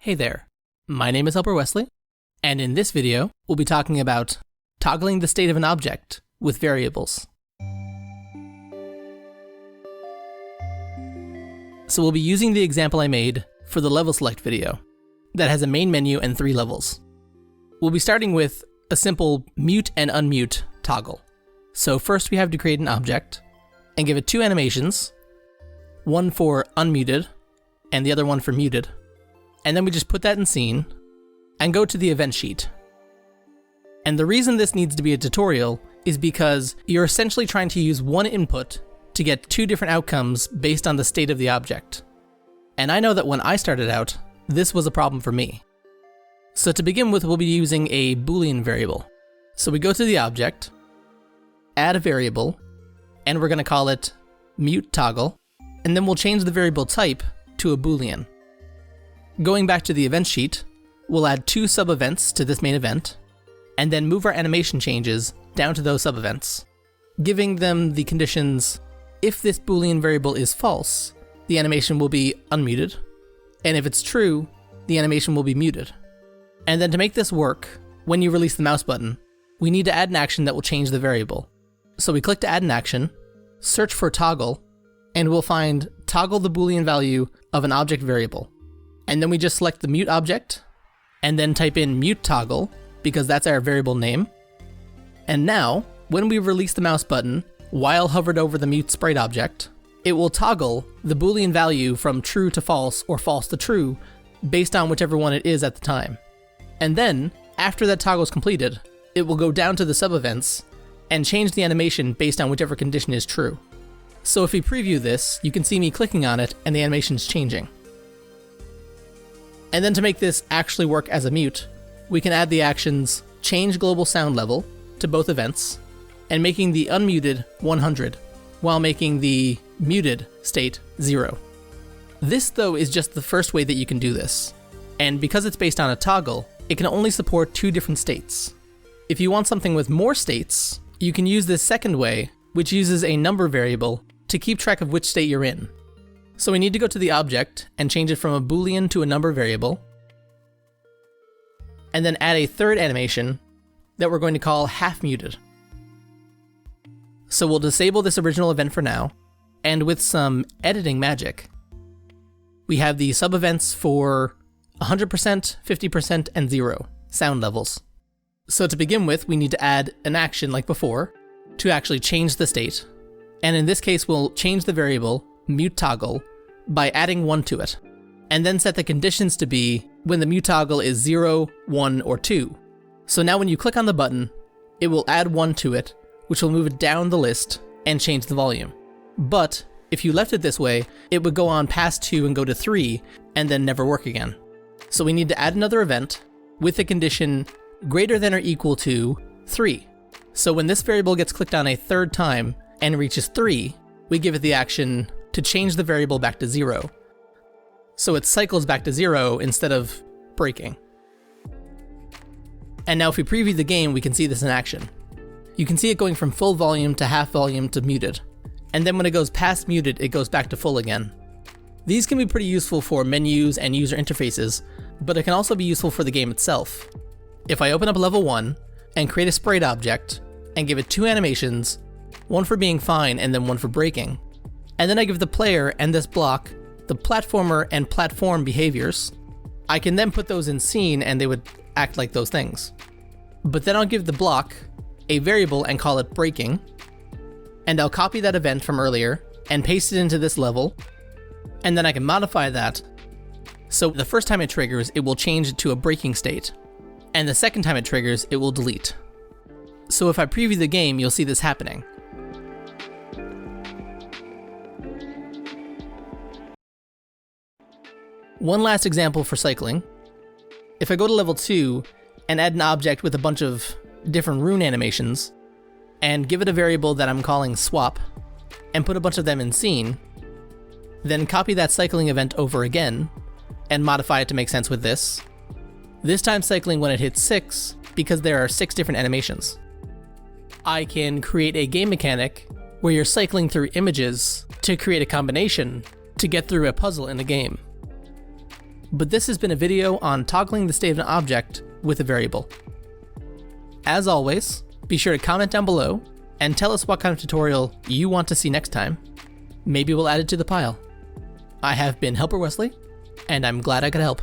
Hey there, my name is Albert Wesley, and in this video, we'll be talking about toggling the state of an object with variables. So we'll be using the example I made for the level select video that has a main menu and 3 levels. We'll be starting with a simple mute and unmute toggle. So first we have to create an object and give it 2 animations, one for unmuted and the other one for muted. And then we just put that in scene and go to the event sheet. And the reason this needs to be a tutorial is because you're essentially trying to use one input to get 2 different outcomes based on the state of the object. And I know that when I started out, this was a problem for me. So to begin with, we'll be using a Boolean variable. So we go to the object, add a variable, and we're going to call it mute toggle, and then we'll change the variable type to a Boolean. Going back to the event sheet, we'll add 2 sub-events to this main event, and then move our animation changes down to those sub-events, giving them the conditions: if this Boolean variable is false, the animation will be unmuted, and if it's true, the animation will be muted. And then to make this work, when you release the mouse button, we need to add an action that will change the variable. So we click to add an action, search for toggle, and we'll find toggle the Boolean value of an object variable. And then we just select the mute object, and then type in mute toggle, because that's our variable name. And now, when we release the mouse button, while hovered over the mute sprite object, it will toggle the Boolean value from true to false or false to true, based on whichever one it is at the time. And then, after that toggle is completed, it will go down to the sub-events and change the animation based on whichever condition is true. So if we preview this, you can see me clicking on it and the animation's changing. And then to make this actually work as a mute, we can add the actions change global sound level to both events, and making the unmuted 100, while making the muted state 0. This, though, is just the first way that you can do this. And because it's based on a toggle, it can only support 2 different states. If you want something with more states, you can use this second way, which uses a number variable to keep track of which state you're in. So we need to go to the object and change it from a Boolean to a number variable, and then add a third animation that we're going to call half muted. So we'll disable this original event for now, and with some editing magic, we have the sub-events for 100%, 50%, and 0 sound levels. So to begin with, we need to add an action like before to actually change the state. And in this case, we'll change the variable mute toggle by adding 1 to it, and then set the conditions to be when the mute toggle is 0, 1, or 2. So now when you click on the button, it will add 1 to it, which will move it down the list and change the volume. But if you left it this way, it would go on past 2 and go to 3, and then never work again. So we need to add another event with a condition greater than or equal to 3. So when this variable gets clicked on a third time and reaches 3, we give it the action to change the variable back to 0. So it cycles back to 0 instead of breaking. And now if we preview the game, we can see this in action. You can see it going from full volume to half volume to muted. And then when it goes past muted, it goes back to full again. These can be pretty useful for menus and user interfaces, but it can also be useful for the game itself. If I open up level 1 and create a sprite object and give it 2 animations, one for being fine and then one for breaking, and then I give the player and this block the platformer and platform behaviors, I can then put those in scene and they would act like those things. But then I'll give the block a variable and call it breaking, and I'll copy that event from earlier and paste it into this level, and then I can modify that so the first time it triggers, it will change it to a breaking state, and the second time it triggers, it will delete. So if I preview the game, you'll see this happening. One last example for cycling. If I go to level 2 and add an object with a bunch of different rune animations, and give it a variable that I'm calling swap, and put a bunch of them in scene, then copy that cycling event over again, and modify it to make sense with this time cycling when it hits 6, because there are 6 different animations. I can create a game mechanic where you're cycling through images to create a combination to get through a puzzle in the game. but this has been a video on toggling the state of an object with a variable. As always, be sure to comment down below and tell us what kind of tutorial you want to see next time. Maybe we'll add it to the pile. I have been Helper Wesley, and I'm glad I could help.